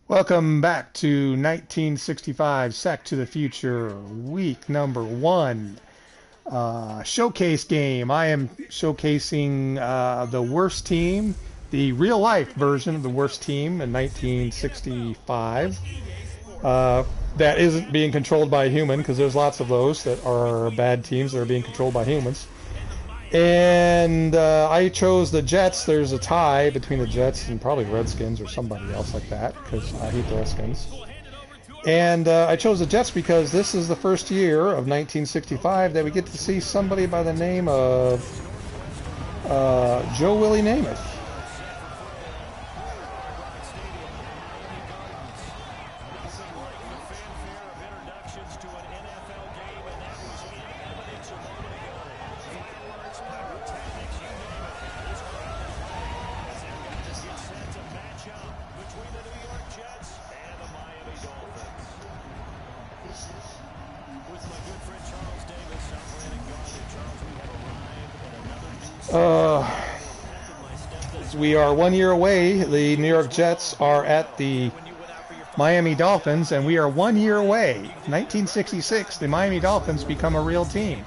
Welcome back to 1965 Sack to the Future, week number one. Showcase game. I am showcasing the worst team, the real life version of the worst team in 1965. That isn't being controlled by a human, because there's lots of those that are bad teams that are being controlled by humans. And I chose the Jets. There's a tie between the Jets and probably Redskins or somebody else like that, because I hate the Redskins. And I chose the Jets because this is the first year of 1965 that we get to see somebody by the name of Joe Willie Namath. We are 1 year away. The New York Jets are at the Miami Dolphins, and we are 1 year away. 1966, the Miami Dolphins become a real team.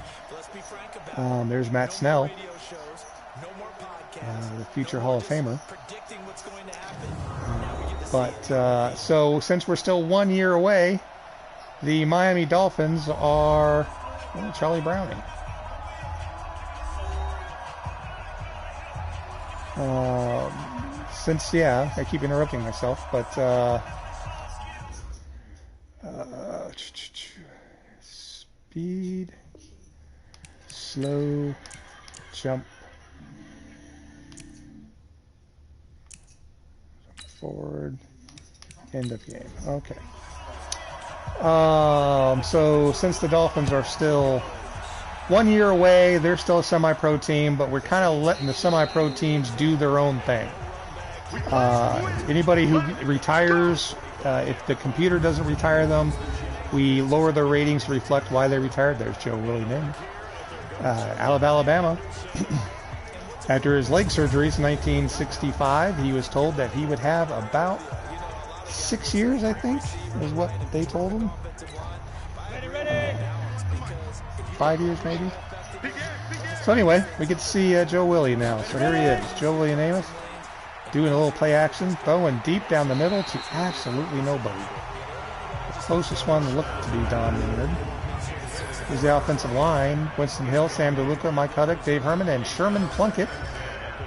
There's Matt Snell, the future Hall of Famer. So since we're still 1 year away, the Miami Dolphins are Charlie Browning. I keep interrupting myself, but speed, slow, jump, forward, end of game. Okay. So since the Dolphins are still 1 year away, they're still a semi-pro team, but we're kind of letting the semi-pro teams do their own thing. Anybody who retires, if the computer doesn't retire them, we lower their ratings to reflect why they retired. There's Joe Willie Namath. Out of Alabama. After his leg surgeries in 1965, he was told that he would have about 6 years, I think, is what they told him. 5 years, maybe. So anyway, we get to see Joe Willie now. So here he is, Joe Willie Namath, doing a little play action, throwing deep down the middle to absolutely nobody. The closest one looked to be Don Maynard. Here's the offensive line: Winston Hill, Sam DeLuca, Mike Huddock, Dave Herman, and Sherman Plunkett.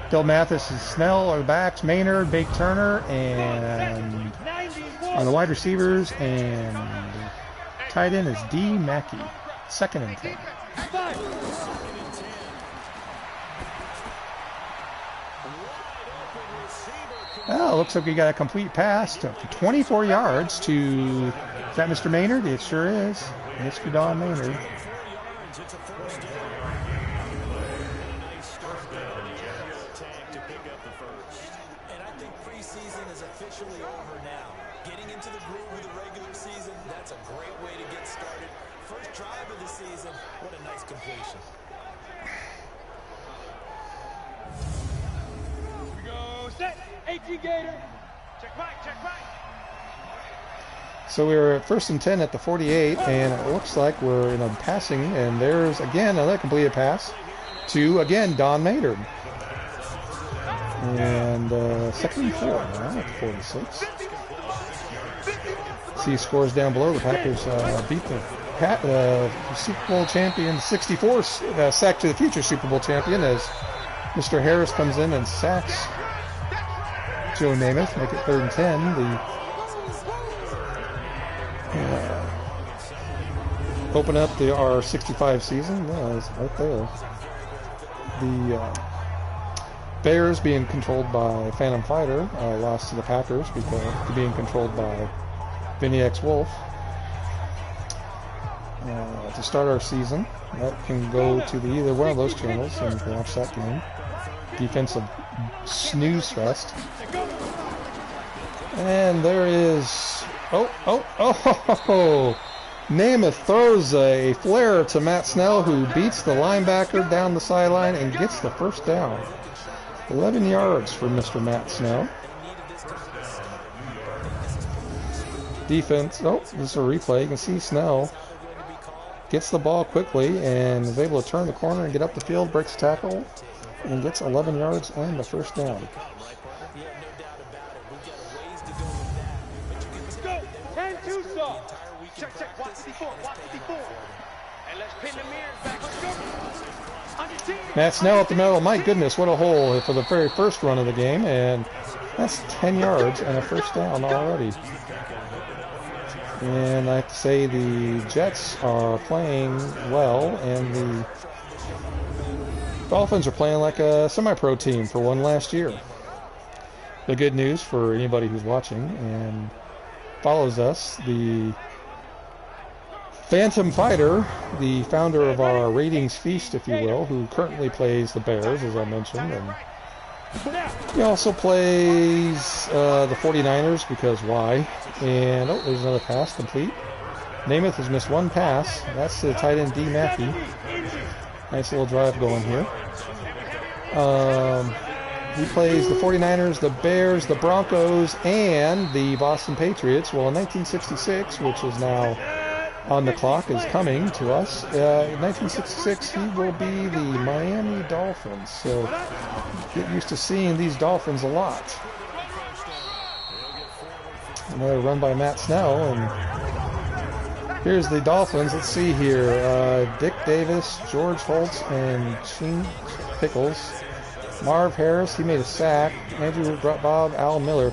Bill Mathis and Snell are the backs, Maynard, Bake Turner, and are the wide receivers, and tight end is D. Mackey. 2nd and 10. Well, looks like we got a complete pass to 24 yards to, is that Mr. Maynard? It sure is. Mr. Don Maynard. And I think preseason is officially over now. Getting into the groove of the regular season, that's a great way to get started. First drive of the season, what a nice completion. Here we go, set, 18 Gator. Check right, check right. So we were at 1st and 10 at the 48, and it looks like we're in a passing, and there's, again, another completed pass to, again, Don Maynard. And 2nd and 4 now at the 46. See scores down below. The Packers beat the Super Bowl champion, 64 sack to the future Super Bowl champion, as Mr. Harris comes in and sacks Joe Namath, make it 3rd and 10. Open up our 65 season. Yeah, it's right there. The Bears, being controlled by Phantom Fighter, lost to the Packers because of being controlled by Vinny X Wolf. To start our season, that can go to either one of those channels and you can watch that game. Defensive snooze fest. And there is, Namath throws a flare to Matt Snell, who beats the linebacker down the sideline and gets the first down. 11 yards for Mr. Matt Snell. defense. Oh, this is a replay. You can see Snell gets the ball quickly and is able to turn the corner and get up the field, breaks the tackle, and gets 11 yards and the first down. Let's go. 10-2 saw. Check, check. Watch 54. Watch 54. And let's pin the mirrors back. Let's go. On your team. Matt Snell up the middle. My goodness, what a hole for the very first run of the game. And that's 10 yards and a first down already. And I have to say the Jets are playing well, and the Dolphins are playing like a semi-pro team for one last year. The good news for anybody who's watching and follows us, the Phantom Fighter, the founder of our ratings feast, if you will, who currently plays the Bears, as I mentioned, and he also plays the 49ers, because why? And, oh, there's another pass complete. Namath has missed one pass. That's the tight end D. Mackey. Nice little drive going here. He plays the 49ers, the Bears, the Broncos, and the Boston Patriots. Well, in 1966, which is now on the clock, is coming to us. In 1966, he will be the Miami Dolphins. So get used to seeing these Dolphins a lot. Another run by Matt Snell, and here's the Dolphins. Let's see here. Dick Davis, George Holtz, and Gene Pickles. Marv Harris, he made a sack. Andrew Bob, Al Miller.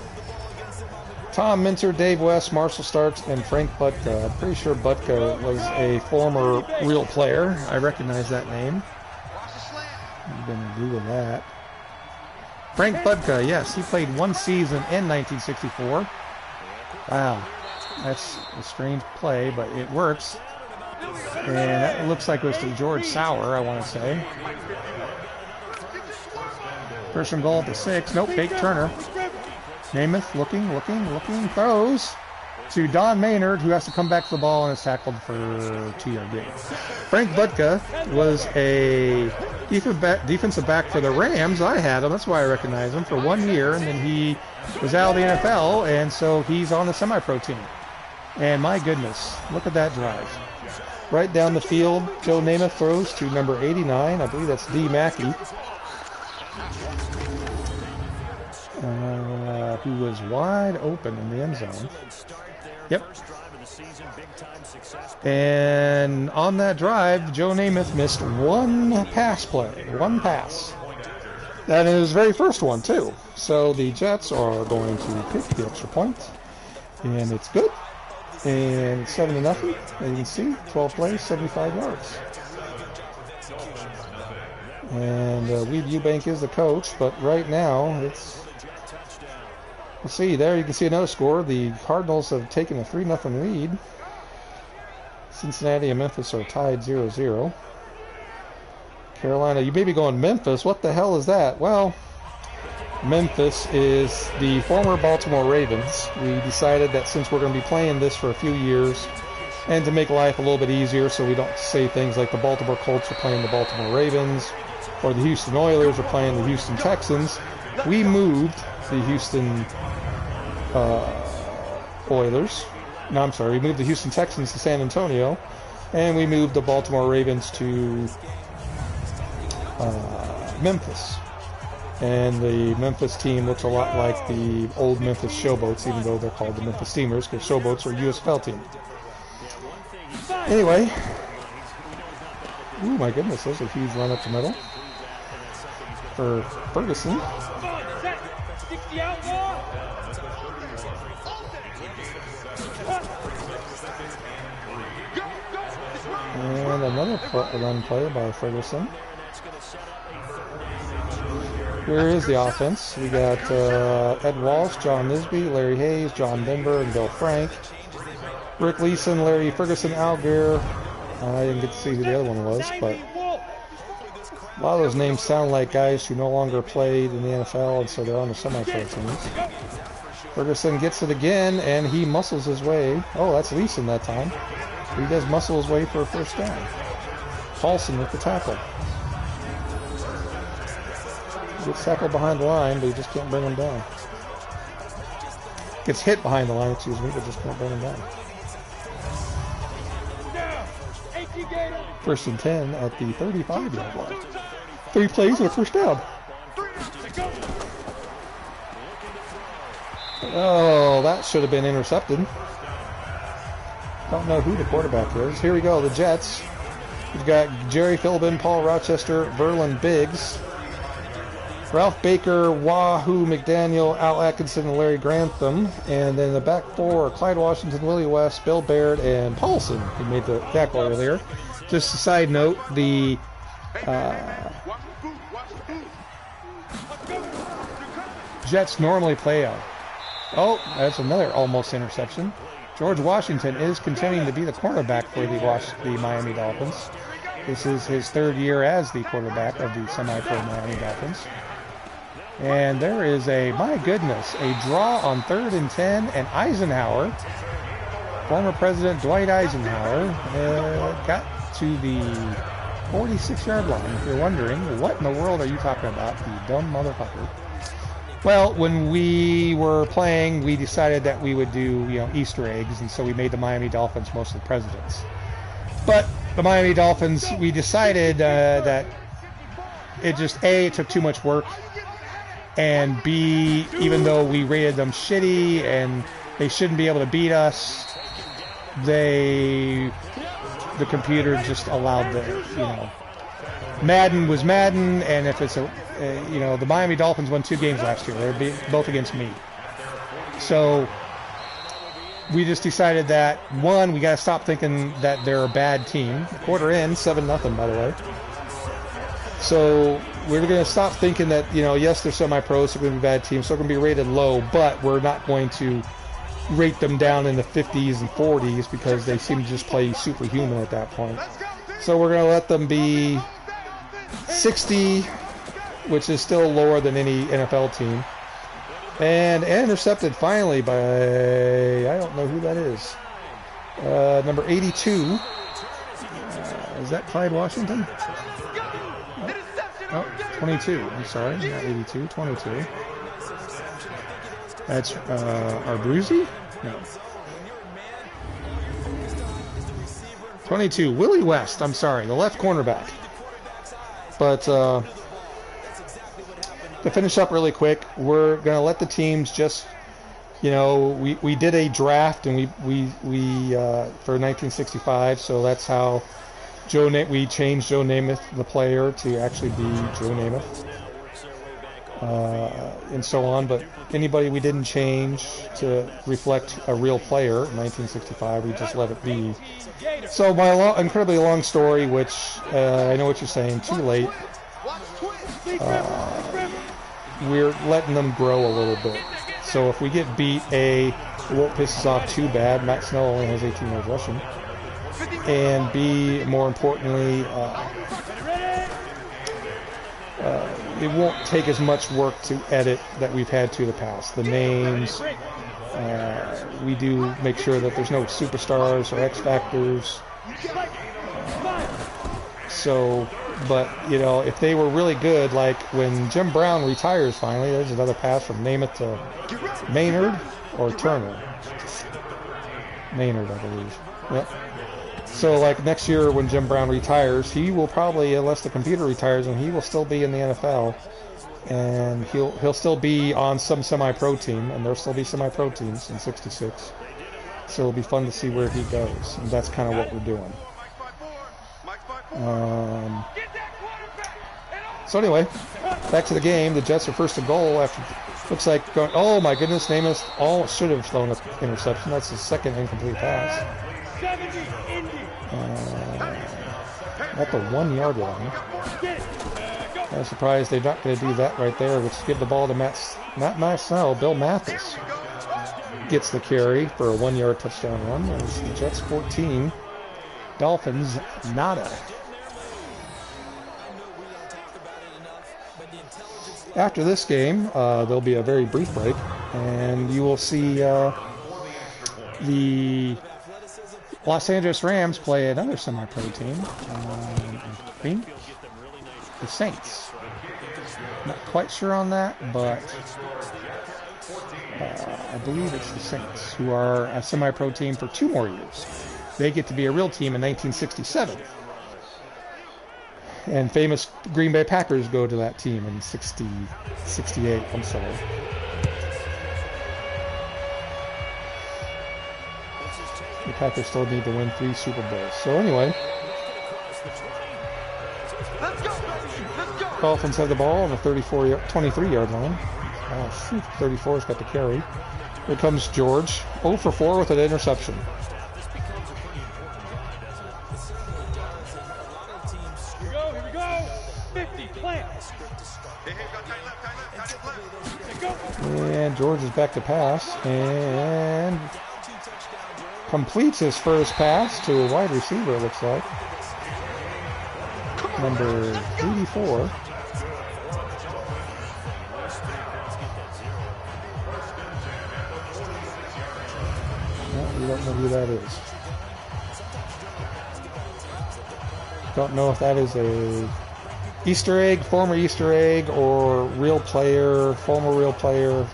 Tom Minter, Dave West, Marshall Starks, and Frank Butka. I'm pretty sure Butka was a former real player. I recognize that name. You can Google that. Frank Butka, yes, he played one season in 1964. Wow, that's a strange play, but it works. And that looks like it was to George Sauer, I want to say. First and goal at the 6. Nope, fake Turner. Namath looking, throws to Don Maynard, who has to come back to the ball and is tackled for 2-yard gain. Frank Butka was a defensive back for the Rams. I had him, that's why I recognize him, for 1 year, and then he was out of the NFL, and so he's on the semi-pro team. And my goodness, look at that drive. Right down the field, Joe Namath throws to number 89. I believe that's D. Mackey. Who was wide open in the end zone. Yep. And on that drive, Joe Namath missed one pass play. One pass. That is his very first one, too. So the Jets are going to pick the extra point. And it's good. And it's 7-0. As you can see, 12 plays, 75 yards. And Weed Eubank is the coach, but right now it's... We'll see, there you can see another score. The Cardinals have taken a 3-0 lead. Cincinnati and Memphis are tied 0-0. Carolina, you may be going, Memphis, what the hell is that? Well, Memphis is the former Baltimore Ravens. We decided that since we're going to be playing this for a few years, and to make life a little bit easier so we don't say things like the Baltimore Colts are playing the Baltimore Ravens, or the Houston Oilers are playing the Houston Texans, we moved the Houston Oilers. No, I'm sorry. We moved the Houston Texans to San Antonio, and we moved the Baltimore Ravens to Memphis. And the Memphis team looks a lot like the old Memphis Showboats, even though they're called the Memphis Steamers, because Showboats are a USFL team. Anyway, ooh, my goodness, there's a huge run up the middle for Ferguson. And another run play by Ferguson. Here is the offense. We got Ed Walsh, John Nisby, Larry Hayes, John Denver, and Bill Frank. Rick Leeson, Larry Ferguson, Al Gear. I didn't get to see who the other one was, but a lot of those names sound like guys who no longer played in the NFL, and so they're on the semi-pro teams. Ferguson gets it again, and he muscles his way. Oh, that's Leeson that time. He does muscle his way for a first down. Paulson with the tackle. He gets tackled behind the line, but he just can't bring him down. gets hit behind the line, excuse me, but just can't bring him down. 1st and 10 at the 35-yard line. 3 plays and a first down. Oh, that should have been intercepted. Don't know who the quarterback is. Here we go, the Jets. We've got Jerry Philbin, Paul Rochester, Verlin Biggs, Ralph Baker, Wahoo McDaniel, Al Atkinson, and Larry Grantham. And then the back four, Clyde Washington, Willie West, Bill Baird, and Paulson, who made the tackle earlier. Just a side note, the Jets normally play a... Oh, that's another almost interception. George Washington is continuing to be the cornerback for the Miami Dolphins. This is his 3rd year as the quarterback of the semi-pro Miami Dolphins. And there is my goodness, a draw on 3rd and 10, and Eisenhower, former President Dwight Eisenhower, got to the 46-yard line. If you're wondering, what in the world are you talking about, you dumb motherfucker? Well, when we were playing, we decided that we would do, Easter eggs, and so we made the Miami Dolphins mostly presidents. But the Miami Dolphins, we decided that it just, A, it took too much work, and B, even though we rated them shitty and they shouldn't be able to beat us, the computer just allowed Madden was Madden, and if it's the Miami Dolphins won 2 games last year. They're both against me. So we just decided that, one, we got to stop thinking that they're a bad team. Quarter in, 7-0, by the way. So we're going to stop thinking that, yes, they're semi-pros, so they're going to be a bad team, so they're going to be rated low, but we're not going to rate them down in the 50s and 40s because they seem to just play superhuman at that point. So we're going to let them be 60, which is still lower than any NFL team. And intercepted finally by, I don't know who that is, number 82. Is that Clyde Washington? Oh, 22. I'm sorry, not 82, 22. That's Arbruzzi? No. 22, Willie West, I'm sorry, the left cornerback. But to finish up really quick, we're going to let the teams just, we did a draft and we for 1965, so that's how we changed Joe Namath, the player, to actually be Joe Namath, and so on. But anybody we didn't change to reflect a real player in 1965, we just let it be. So my incredibly long story, which I know what you're saying, too late. We're letting them grow a little bit. So if we get beat, it won't piss us off too bad. Matt Snell only has 18 yards rushing. And B, more importantly, it won't take as much work to edit that we've had to the past. The names, we do make sure that there's no superstars or X factors. But if they were really good, like when Jim Brown retires finally, there's another pass from Namath to Maynard or Turner. Maynard, I believe. Yep. So, like, next year when Jim Brown retires, he will probably, unless the computer retires, and he will still be in the NFL, and he'll still be on some semi-pro team, and there'll still be semi-pro teams in 66. So it'll be fun to see where he goes, and that's kind of what we're doing. So anyway, back to the game. The Jets are first and goal after, looks like going, oh my goodness, Namath should have thrown an interception. That's his second incomplete pass. At the 1 yard line. I'm surprised they're not going to do that right there, which give the ball to not Matt Snell, Bill Mathis gets the carry for a 1 yard touchdown run. It's the Jets 14, Dolphins nada. After this game, there'll be a very brief break, and you will see the Los Angeles Rams play another semi-pro team, I think the Saints. Not quite sure on that, but I believe it's the Saints, who are a semi-pro team for 2 more years. They get to be a real team in 1967. And famous Green Bay Packers go to that team in 68, I'm sorry. The Packers still need to win 3 Super Bowls. So anyway, Dolphins have the ball on the 23-yard line. Oh, shoot, 34's got the carry. Here comes George, 0 for 4 with an interception. Here we go. 50, plant. And George is back to pass and completes his first pass to a wide receiver, it looks like. Number 84. We don't know who that is. Don't know if that is a Easter egg, former Easter egg, or real player, former real player.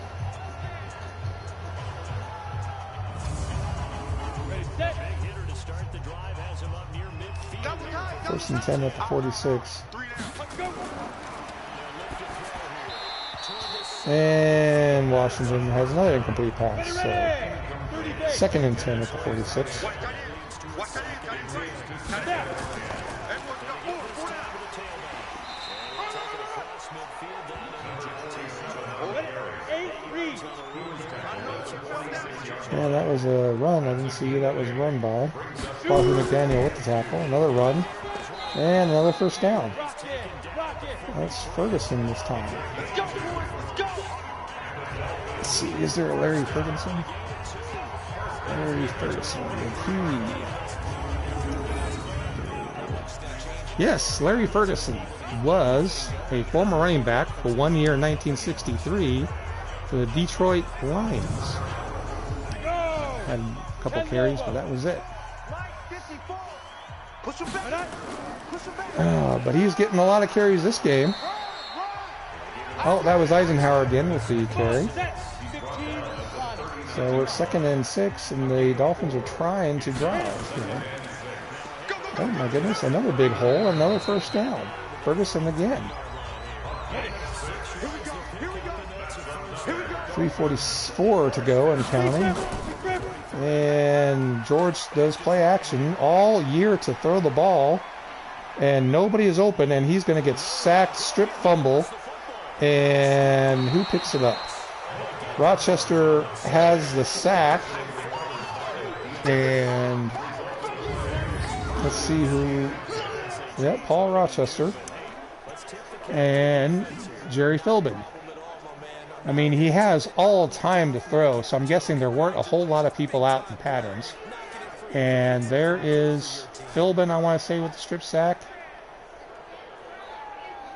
First and 10 at the 46. And Washington has another incomplete pass. So second and 10 at the 46. Yeah, that was a run. I didn't see who that was run by. Parker McDaniel with the tackle. Another run. And another first down. That's Ferguson this time. Let's see, is there a Larry Ferguson? Larry Ferguson. Yes, Larry Ferguson was a former running back for 1 year in 1963 for the Detroit Lions. Had a couple carries, but that was it. But he's getting a lot of carries this game. Oh, that was Eisenhower again with the carry. So it's second and 6, and the Dolphins are trying to drive here. Oh my goodness, another big hole, another first down. Ferguson again. 3:44 to go and counting. And George does play action all year to throw the ball, and nobody is open, and he's going to get sacked, strip fumble, and who picks it up? Rochester has the sack, and let's see who. Yep, Paul Rochester and Jerry Philbin. I mean, he has all time to throw, so I'm guessing there weren't a whole lot of people out in patterns. And there is Philbin, I want to say, with the strip sack.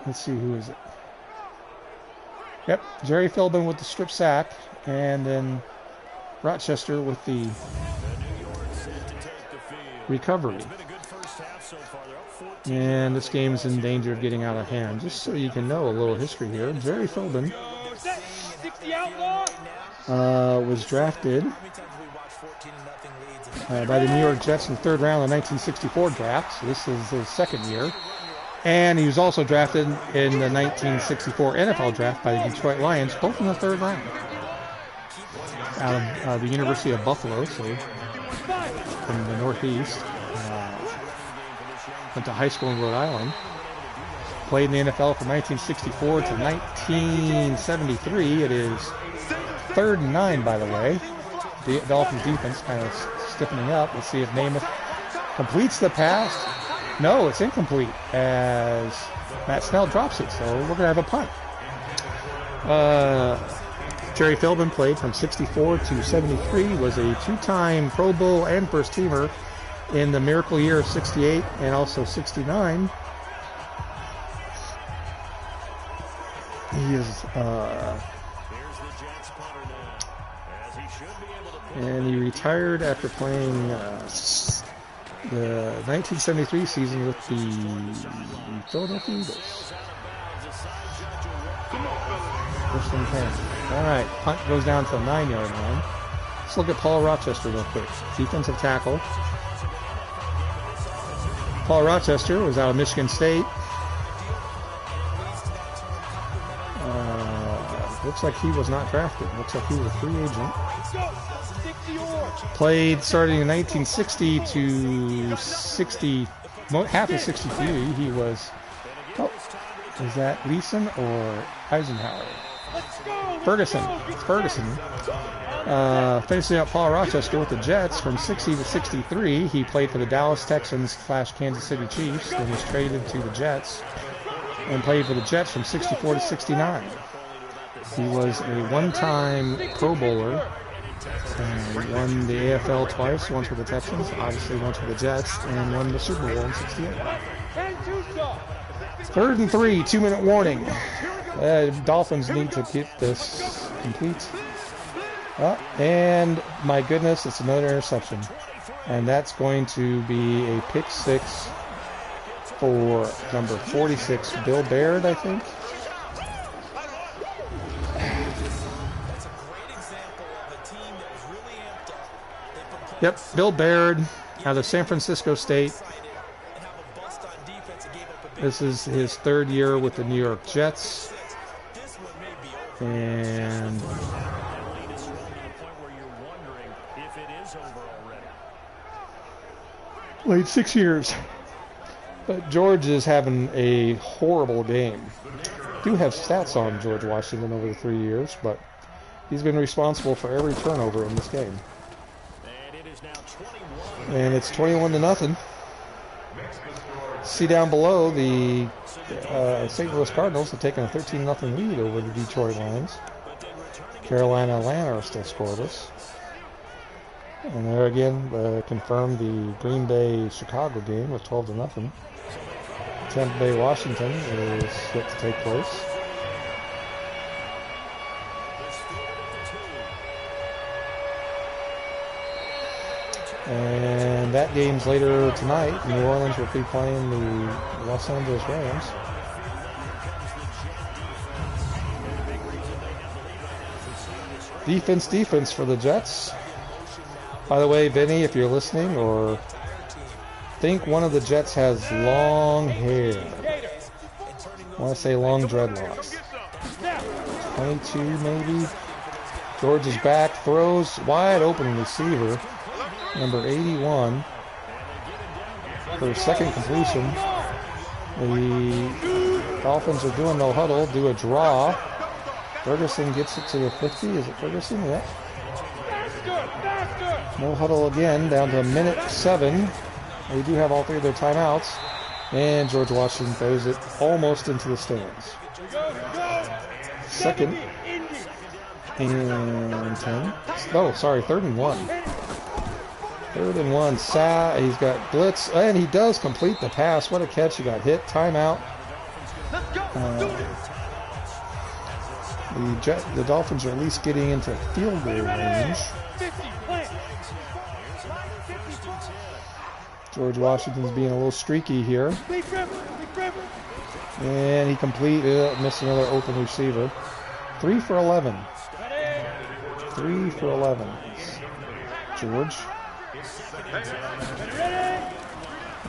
Let's see, who is it? Yep, Jerry Philbin with the strip sack, and then Rochester with the recovery. And this game is in danger of getting out of hand. Just so you can know a little history here, Jerry Philbin was drafted by the New York Jets in the 3rd round of the 1964 draft. So this is his 2nd year. And he was also drafted in the 1964 NFL draft by the Detroit Lions, both in the 3rd round. Out of the University of Buffalo, so from the Northeast. Went to high school in Rhode Island. Played in the NFL from 1964 to 1973. It is 3rd and 9, by the way. The Dolphins defense kind of stiffening up. Let's see if Namath completes the pass. No, it's incomplete as Matt Snell drops it, so we're going to have a punt. Jerry Philbin played from 64 to 73, was a 2-time Pro Bowl and first teamer in the miracle year of 68 and also 69. He is, and he retired after playing the 1973 season with the Philadelphia Eagles. First and 10. All right, punt goes down to the 9-yard line. Let's look at Paul Rochester real quick. Defensive tackle. Paul Rochester was out of Michigan State. Looks like he was not drafted. Looks like he was a free agent. Played starting in 1960 to 60, half of 63. He was, is that Leeson or Eisenhower? Ferguson. It's Ferguson. Finishing up Paul Rochester with the Jets from 60 to 63. He played for the Dallas Texans / Kansas City Chiefs, then was traded to the Jets and played for the Jets from 64 to 69. He was a one-time Pro Bowler and won the AFL twice, once with the Texans, obviously once with the Jets, and won the Super Bowl in 68. 3rd and 3, 2-minute warning. Dolphins need to get this complete. And my goodness, it's another interception. And that's going to be a pick 6 for number 46, Bill Baird, I think. Yep, Bill Baird out of San Francisco State. This is his 3rd year with the New York Jets. And played 6 years. But George is having a horrible game. Do have stats on George Washington over the 3 years, but he's been responsible for every turnover in this game. And it's 21-0. See down below, the St. Louis Cardinals have taken a 13-0 lead over the Detroit Lions. Carolina and Atlanta are still scoreless. And there again, confirmed the Green Bay-Chicago game with 12-0. Tampa Bay-Washington is yet to take place. And that game's later tonight. New Orleans will be playing the Los Angeles Rams. Defense for the Jets. By the way, Vinny, if you're listening, or think one of the Jets has long hair. I want to say long dreadlocks. 22 maybe. George is back, throws wide open receiver. Number 81 for second completion. The Dolphins are doing no huddle, do a draw. Ferguson gets it to the 50. Is it Ferguson? Yeah. No huddle again, down to 1:07. They do have all 3 of their timeouts. And George Washington throws it almost into the stands. 2nd and 10. Oh, sorry, 3rd and 1. 3rd and 1. He's got blitz, and he does complete the pass. What a catch. He got hit. Timeout. The Dolphins are at least getting into field goal range. George Washington's being a little streaky here. And he missed another open receiver. 3 for 11. 3 for 11. George.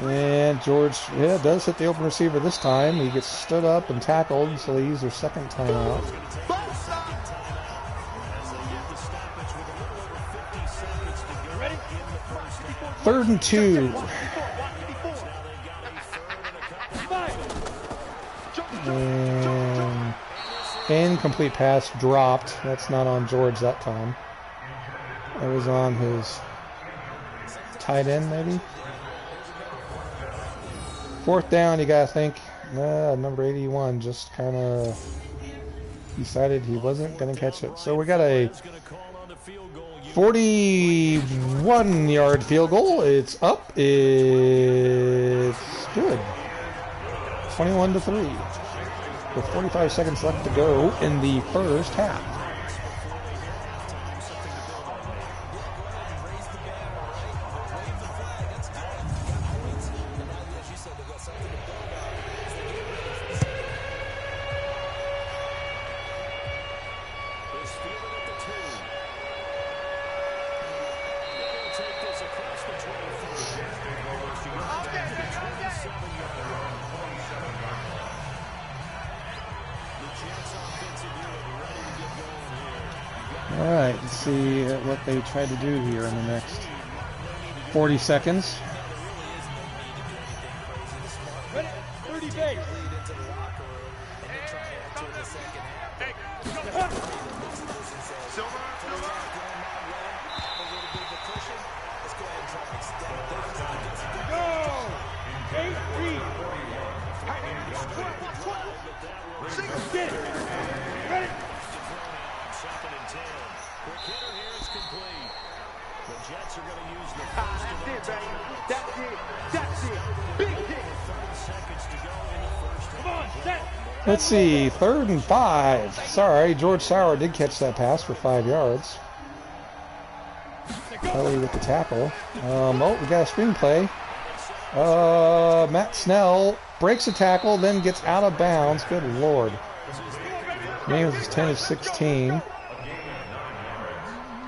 And George does hit the open receiver this time. He gets stood up and tackled, so they use their 2nd timeout. Third and 2. And incomplete pass dropped. That's not on George that time. It was on his tight end, maybe. 4th down, you gotta think. Number 81 just kind of decided he wasn't gonna catch it. So we got a 41-yard field goal. It's up. It's good. 21-3. With 45 seconds left to go in the first half. All right, let's see what they try to do here in the next 40 seconds. Ready? 30 days. Go! 18. Get it. Ready? Second and 10. Quick hitter here. It's complete. The Jets are going to use the That's it, baby. That's it. That's it. Big hit. 30 seconds to go in the first. Come on, set. Let's see, 3rd and 5. Sorry, George Sauer did catch that pass for 5 yards. Kelly with the tackle. Oh, we got a screenplay. Matt Snell breaks a tackle, then gets out of bounds. Good Lord. Names is 10 of 16.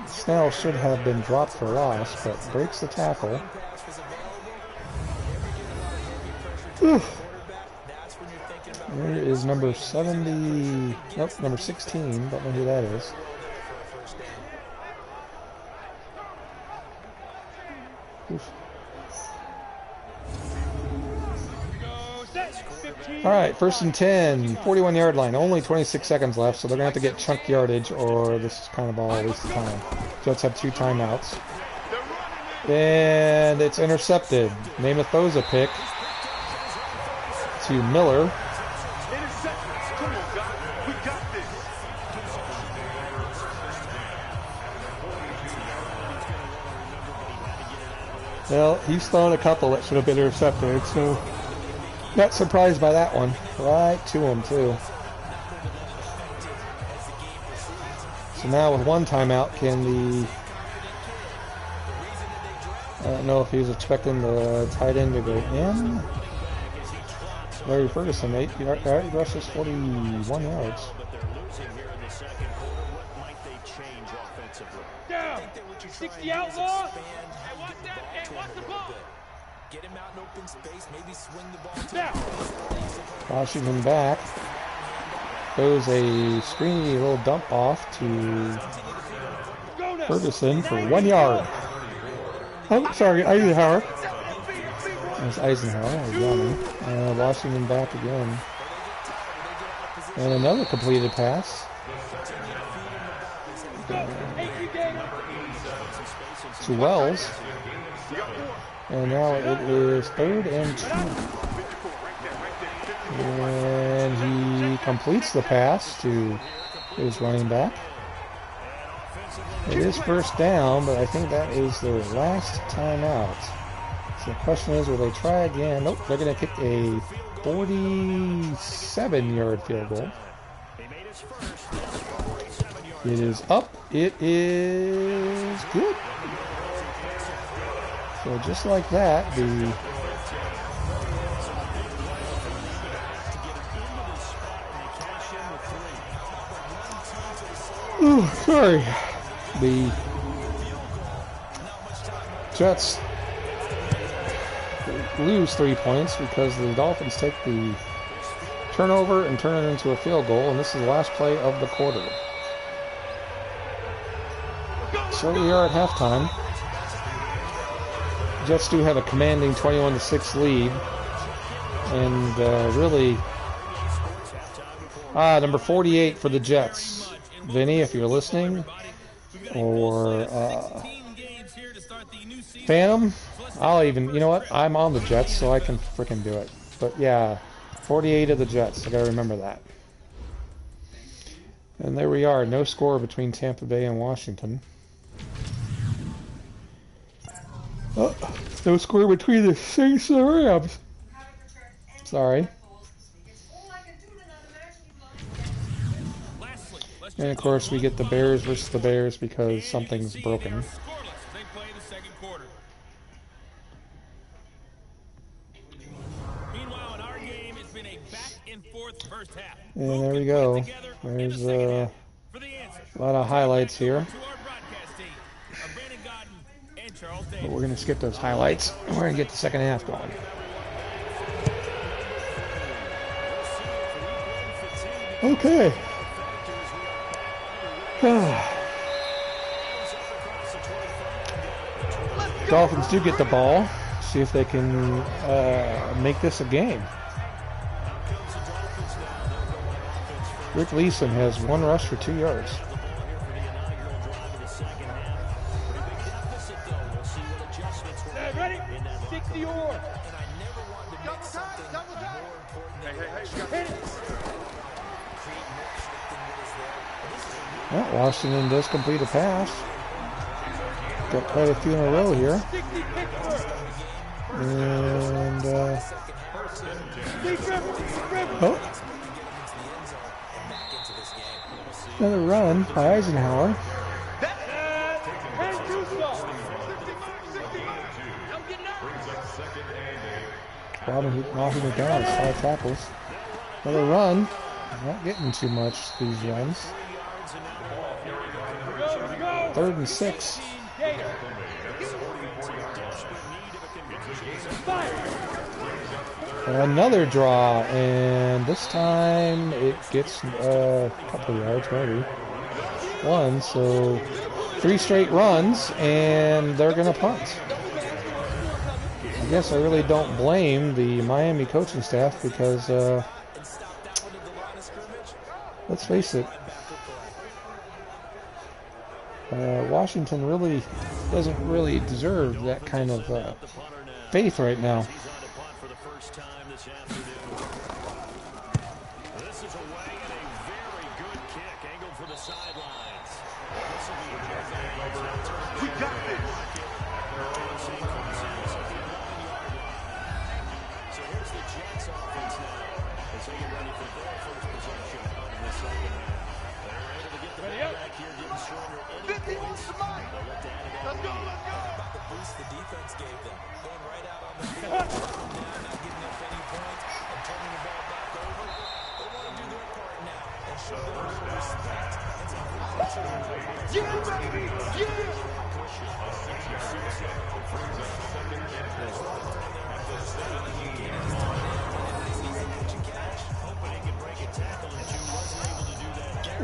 Snell should have been dropped for loss, but breaks the tackle. Whew. There is number 70. Nope, number 16. Don't know who that is. Oof. All right, 1st and 10, 41-yard line. Only 26 seconds left, so they're going to have to get chunk yardage, or this is kind of all a waste of time. Jets have 2 timeouts. And it's intercepted. Namath throws a pick to Miller. Well, he's thrown a couple that should have been intercepted, so not surprised by that one. Right to him, too. So now with 1 timeout, can the... I don't know if he was expecting the tight end to go in. Larry Ferguson, 8 rushes, 41 yards. Down. 60 outlaw. Hey, watch that. Hey, watch the ball. Get him out in open space. Maybe swing the ball to Down. Washington back. Throws a screeny little dump off to Ferguson for 1 yard. Oh, sorry, Eisenhower. That's Eisenhower. I was yawning. Washington back again. And another completed pass. To Wells. And now it is 3rd and 2. And he completes the pass to his running back. It is 1st down, but I think that is their last timeout. So the question is, will they try again? Nope, they're going to kick a 47-yard field goal. It is up. It is good. So just like that, the sorry. The Jets lose 3 points because the Dolphins take the turnover and turn it into a field goal, and this is the last play of the quarter. So we are at halftime. Jets do have a commanding 21-6 lead, and really, number 48 for the Jets. Vinny, if you're listening, or Phantom, I'll even, you know what, I'm on the Jets, so I can frickin' do it. But yeah, 48 of the Jets, I gotta remember that. And there we are, no score between Tampa Bay and Washington. Oh, no score between the Saints and the Rams. Sorry. And of course we get the Bears versus the Bears because something's broken. And there we go. There's a lot of highlights here. But we're going to skip those highlights. We're going to get the second half going. Okay. Dolphins do get the ball. See if they can make this a game. Rick Leeson has 1 rush for 2 yards. Ready? 60 or. Well, Washington does complete a pass. Got quite a few in a row here. And oh, another run by Eisenhower. Knocking it down, 5 tackles. Another run. Not getting too much these runs. 3rd and 6. Another draw, and this time it gets a couple of yards, maybe 1. So 3 straight runs, and they're going to punt. I guess I really don't blame the Miami coaching staff because, let's face it, Washington really doesn't really deserve that kind of faith right now.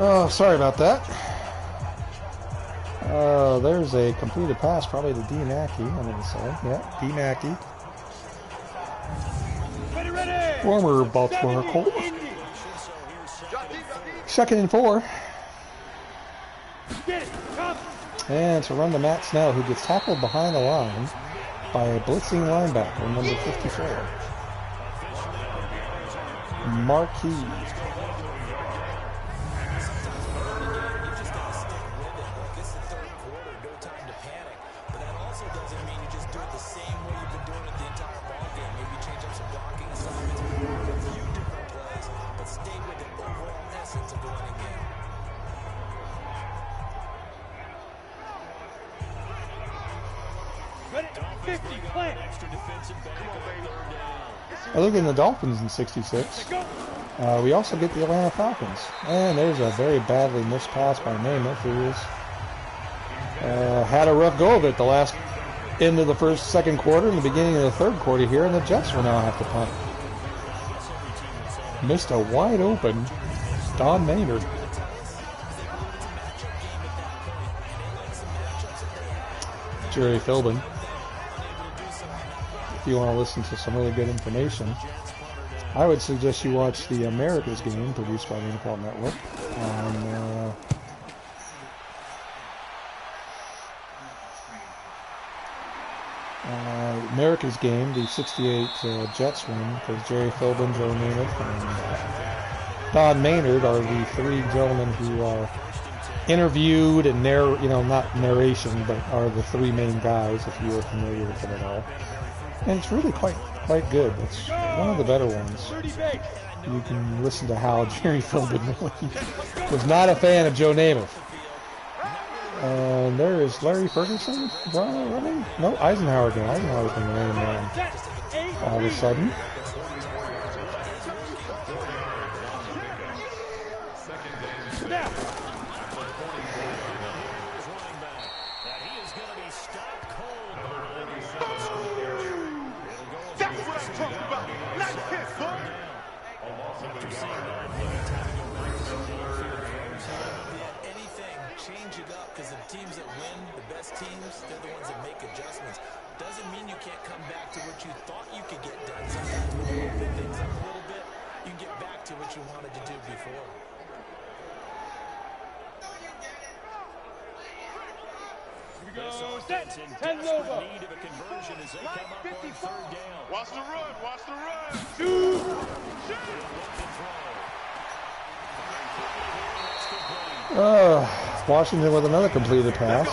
Oh, sorry about that. There's a completed pass, probably to D. Mackey, I'm going to say. Yeah, D. Mackey. Former Baltimore Colt. 2nd and 4. And to run to Matt Snell, who gets tackled behind the line by a blitzing linebacker, number 54. Marquis. Other than the Dolphins in 66, we also get the Atlanta Falcons. And there's a very badly missed pass by Namath, who had a rough go of it the last end of the second quarter and the beginning of the 3rd quarter here, and the Jets will now have to punt. Missed a wide open Don Maynard. Jerry Philbin. If you want to listen to some really good information, I would suggest you watch the America's Game, produced by the NFL Network, on America's Game, the 68 Jets win, because Jerry Philbin, Joe Namath, and Don Maynard are the 3 gentlemen who are interviewed and not narration, but are the 3 main guys, if you are familiar with them at all. And it's really quite good. It's one of the better ones. You can listen to how Jerry Philbin really was not a fan of Joe Namath. And there is Larry Ferguson running. No, Eisenhower again. Eisenhower's been running down all of a sudden. Change it up, because the teams that win, the best teams, they're the ones that make adjustments. doesn't mean you can't come back to what you thought you could get done. Sometimes when you open things up a little bit, you can get back to what you wanted to do before. Go, set, 10 over. Need of a conversion as they come up on third down. Watch the run, watch the run. Washington with another completed pass.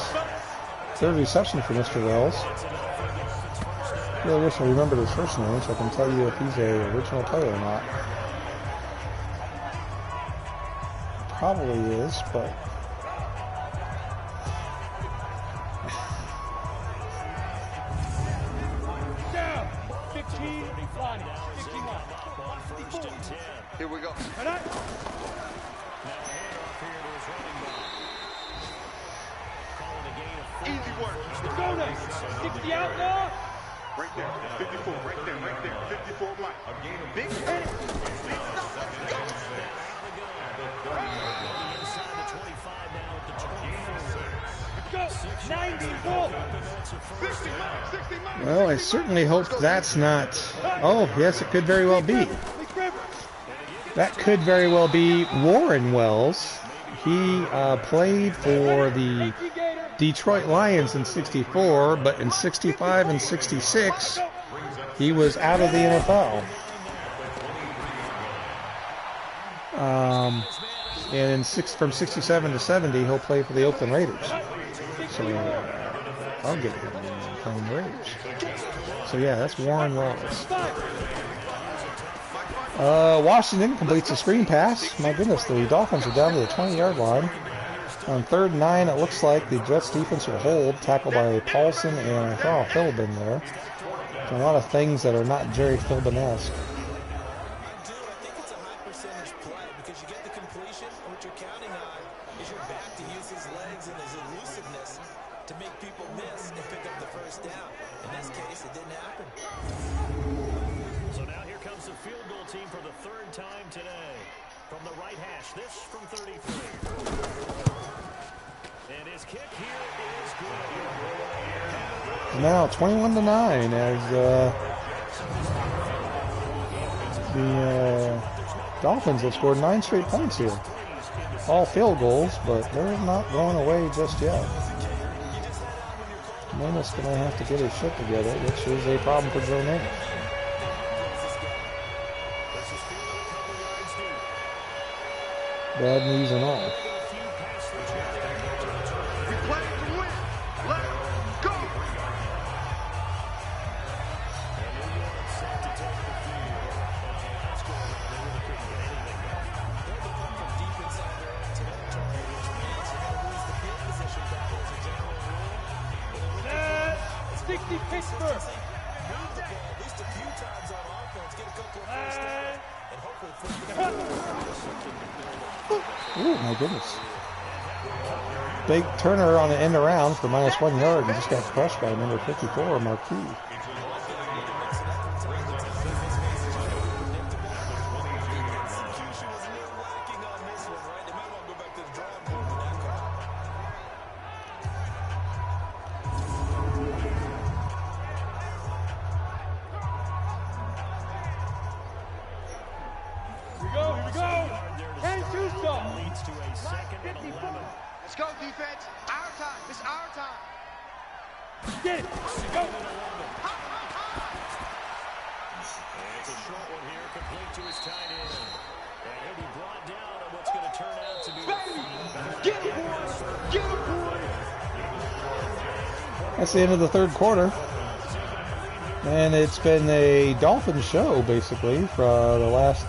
Third reception for Mr. Wells. I really wish I remembered his first name so I can tell you if he's an original player or not. Probably is, but... Down. 15, Lonnie. 51. Here we go. And I... Easy work. Go next. 60 outlaw. Right there. 54. Right there. Right there. 54 black. Big hit. Go. 90 ball. 60 Well, I certainly hope that's not... Oh, yes, it could very well be. That could very well be Warren Wells. He played for the Detroit Lions in 64, but in 65 and 66, he was out of the NFL. And from 67 to 70, he'll play for the Oakland Raiders. So I'll get him playing the Raiders. So yeah, that's Warren Wells. Washington completes a screen pass. My goodness, the Dolphins are down to the 20-yard line. On 3rd and 9, it looks like the Jets defense will hold, tackled by Paulson and I saw Philbin there. So a lot of things that are not Jerry Philbin-esque. I think it's a high percentage play because you get the completion, and what you're counting on is your back to use his legs and his elusiveness to make people miss and pick up the first down. In this case, it didn't happen. So now here comes the field goal team for the 3rd time today. From the right hash, this from 33. And his kick here is good. Now 21-9 as the Dolphins have scored 9 straight points here. All field goals, but they're not going away just yet. Namath's going to have to get his shit together, which is a problem for Joe Namath. Bad news and all. We play to win. Let's go. Set. 60 Pittsburgh. At least a few times on offense, get a couple of first downs, and hopefully flip it. Ooh, my goodness. Big Turner on the end around for -1 yard and just got crushed by number 54, Marquis. Here we go. 10-2 stop. Leads to a 2nd and 11. Let's go, defense. Our time. It's our time. Get it. Go. It's a short one here, complete to his tight end. And he'll be brought down on what's going to turn out to be Get him, boys. Get him, boys. That's the end of the 3rd quarter. And it's been a Dolphins show, basically, for the last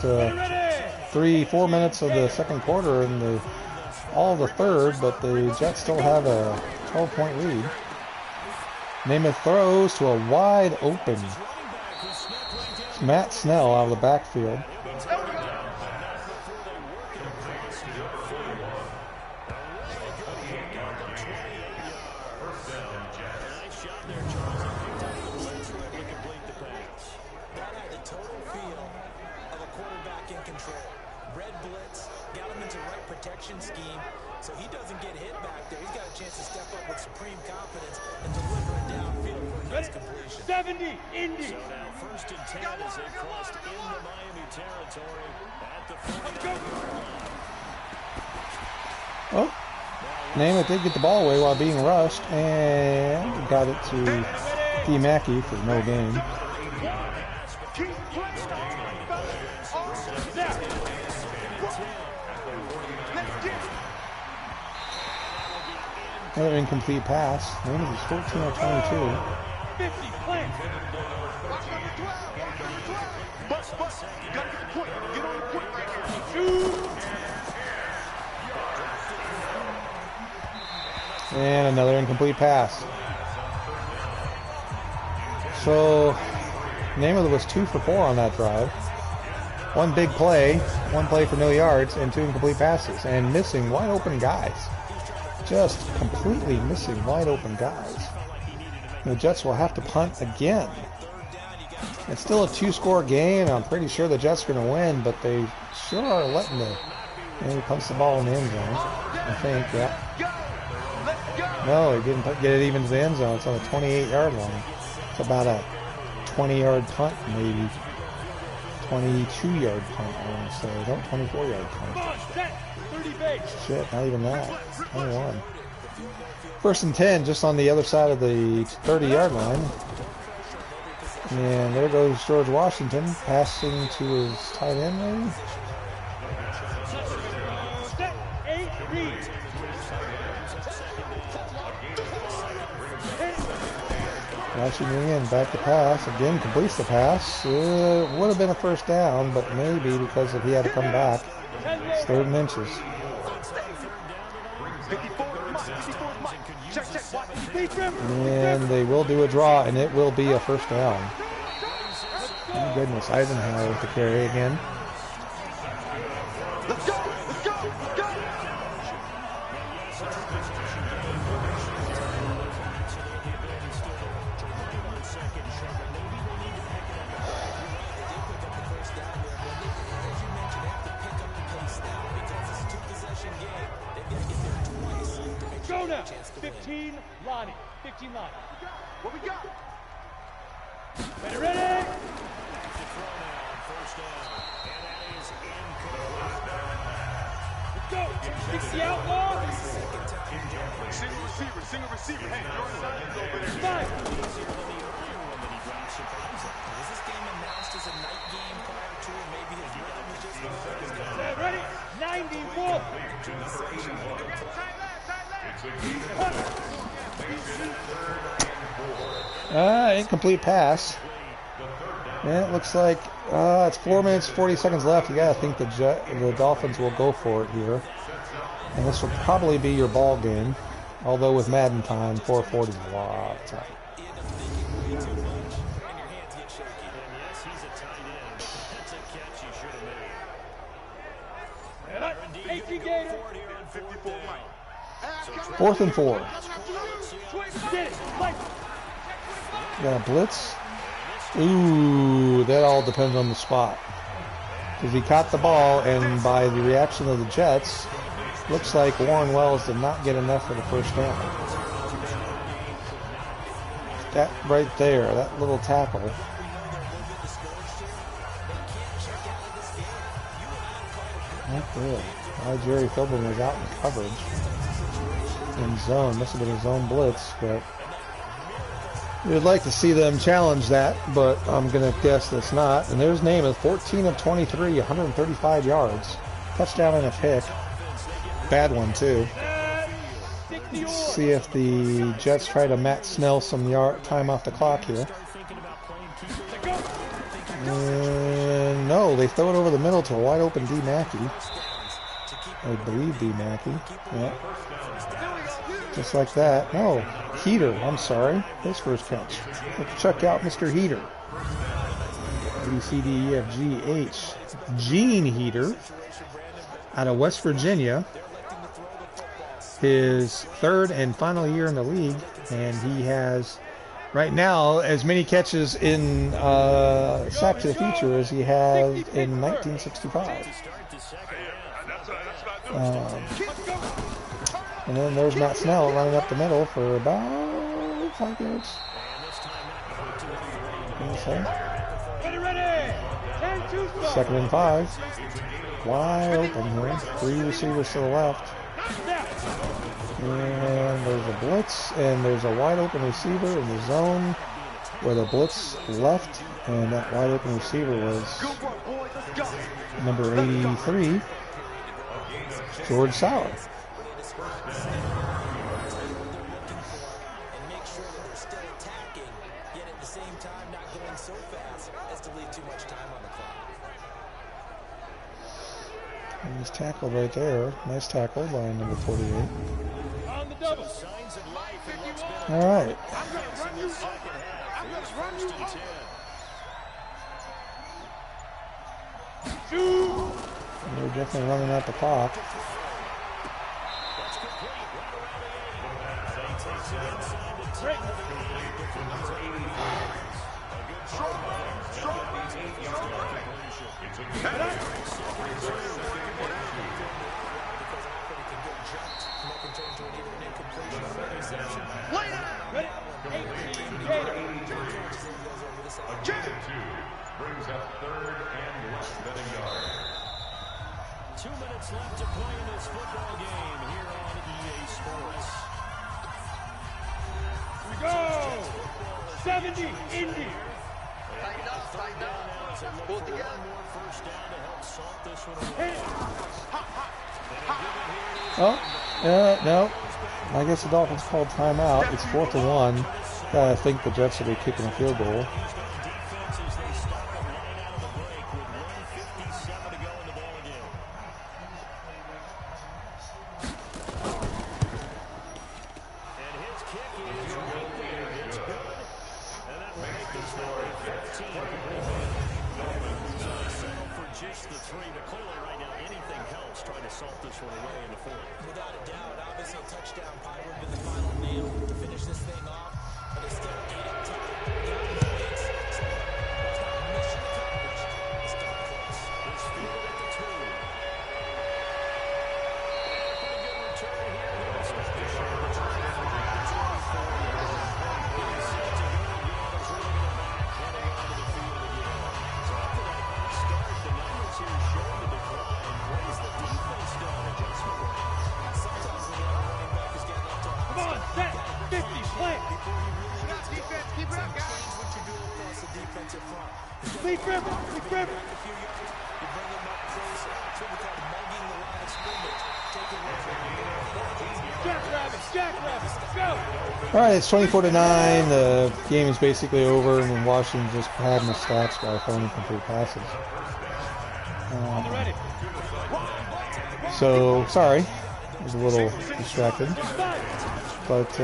3-4 minutes of the 2nd quarter and all of the 3rd, but the Jets still have a 12-point lead. Namath throws to a wide open Matt Snell out of the backfield. So he doesn't get hit back there. He's got a chance to step up with supreme confidence and deliver it downfield for a nice completion. 70, Indy. So now 1st and 10 as they crossed into Miami territory at the 49-yard line. Oh, Namath did get the ball away while being rushed and got it to D. Mackey for no gain. Another incomplete pass. Namath is 14 of 22. 50, play. And another incomplete pass. So Namath was 2 for 4 on that drive. One big play, one play for no yards, and 2 incomplete passes, and missing wide open guys. Just completely missing wide open guys. The Jets will have to punt again. It's still a 2-score game. I'm pretty sure the Jets are going to win, but they sure are letting the... And he punts the ball in the end zone, I think, yeah. No, he didn't get it even to the end zone. It's on the 28-yard line. It's about a 20-yard punt, maybe. 22-yard punt, I want to say. Don't 24-yard punt. Shit, not even that. 21. 1st and 10, just on the other side of the 30-yard line. And there goes George Washington, passing to his tight end, maybe? Washington in, back to pass. Again, completes the pass. Would have been a 1st down, but maybe because if he had to come back. It's 3rd and inches. And they will do a draw, and it will be a 1st down. My goodness, Eisenhower with the carry again. Let's go! Let's go! Let's go! Go now. 15, Lonnie. 15, Lonnie. What we got? Ready, ready? Let's go. 60 outlaw. Single receiver. Hey, your son's over there. 5. Was this game announced as a night game prior to, or maybe his rhythm was just Ready? 94. Incomplete pass. And it looks like it's 4 minutes 40 seconds left. You gotta think the Dolphins will go for it here, and this will probably be your ball game. Although with Madden time, 4:40 is a lot of time. Fourth and 4. Got a blitz. Ooh, that all depends on the spot. Because he caught the ball, and by the reaction of the Jets, looks like Warren Wells did not get enough for the 1st down. That right there, that little tackle. Not good. Jerry Philbin was out in coverage. In zone. Must have been a zone blitz, but we'd like to see them challenge that, but I'm going to guess that's not. And there's Namath, 14 of 23, 135 yards. Touchdown and a pick. Bad one, too. Let's see if the Jets try to Matt Snell some time off the clock here. And no, they throw it over the middle to a wide open D. Mackey. I believe D. Mackey. Yeah. Just like that. No, Heater, I'm sorry. His first catch. Let's check out Mr. Heater. A, B, C, D, E, F, G, H. Gene Heater out of West Virginia. His 3rd and final year in the league. And he has, right now, as many catches in Sack to the Future as he has in 1965. And then there's Matt Snell running up the middle for about 5 yards. Second and 5. Wide open here. 3 receivers to the left. And there's a blitz, and there's a wide open receiver in the zone where the blitz left, and that wide open receiver was number 83, George Sauer. And he's tackled right there. Nice tackle by number 48. On the double. All right. I'm going to run you home. They're definitely running out the clock. Brings up third and less than a yard. 2 minutes left to play in this football game here on EA Sports. We go! 70, Indy. Pull together. First down to help salt this one away. Oh, no. I guess the Dolphins called timeout. It's 4th and 1. I think the Jets will be kicking a field goal. All right, it's 24-9. The game is basically over, and then Washington just padding the stats by throwing incomplete passes. So, sorry, I was a little distracted. But,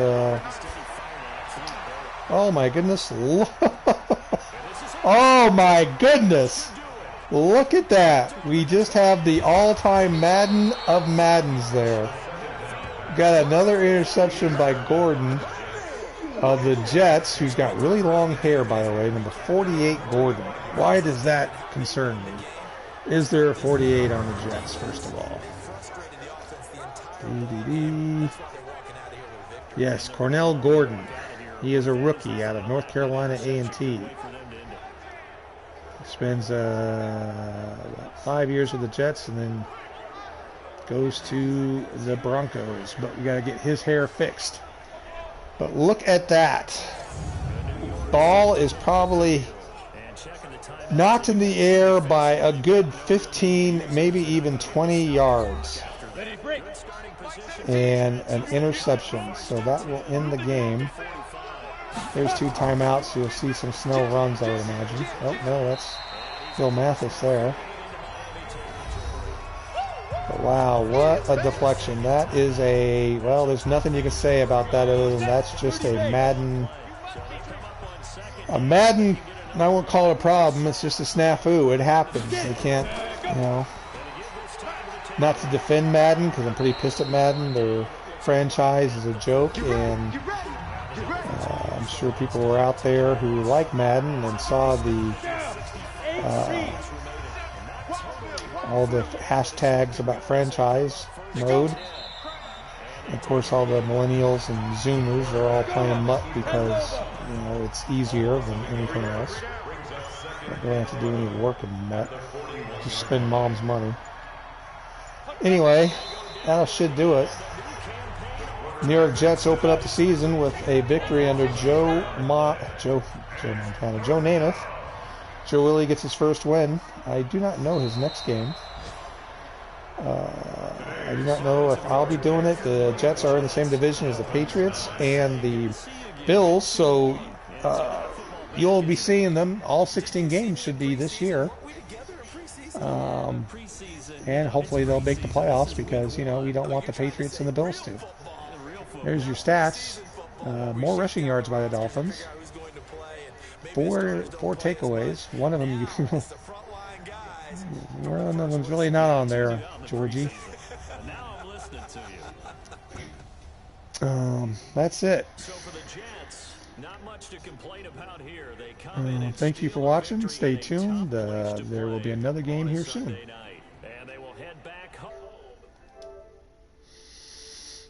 oh my goodness. Oh my goodness. Look at that. We just have the all-time Madden of Maddens there. Got another interception by Gordon of the Jets, who's got really long hair, by the way, number 48, Gordon. Why does that concern me? Is there a 48 on the Jets, first of all? Yes, Cornell Gordon. He is a rookie out of North Carolina A&T. Spends about 5 years with the Jets and then goes to the Broncos. But we got to get his hair fixed. But look at that. Ball is probably knocked in the air by a good 15, maybe even 20 yards. And an interception. So that will end the game. There's 2 timeouts. You'll see some Snell runs, I would imagine. Oh, no, that's Bill Mathis there. But wow, what a deflection. That is a, well, there's nothing you can say about that other than that's just a Madden, I won't call it a problem, it's just a snafu. It happens. They can't, you know, not to defend Madden, because I'm pretty pissed at Madden. Their franchise is a joke, and I'm sure people were out there who like Madden and saw the all the hashtags about franchise mode Of course, all the millennials and Zoomers are all playing Mutt because, you know, it's easier than anything else. Don't really have to do any work in Mutt. Just spend mom's money. Anyway, that should do it. New York Jets open up the season with a victory under Joe Namath. Joe Willie gets his first win. I do not know his next game. I do not know if I'll be doing it. The Jets are in the same division as the Patriots and the Bills, so you'll be seeing them. All 16 games should be this year. And hopefully they'll make the playoffs because, you know, we don't want the Patriots and the Bills to. There's your stats. More rushing yards by the Dolphins. Four takeaways. One of them, one of them's really not on there, Georgie. That's it. Thank you for watching. Stay tuned. There will be another game here soon.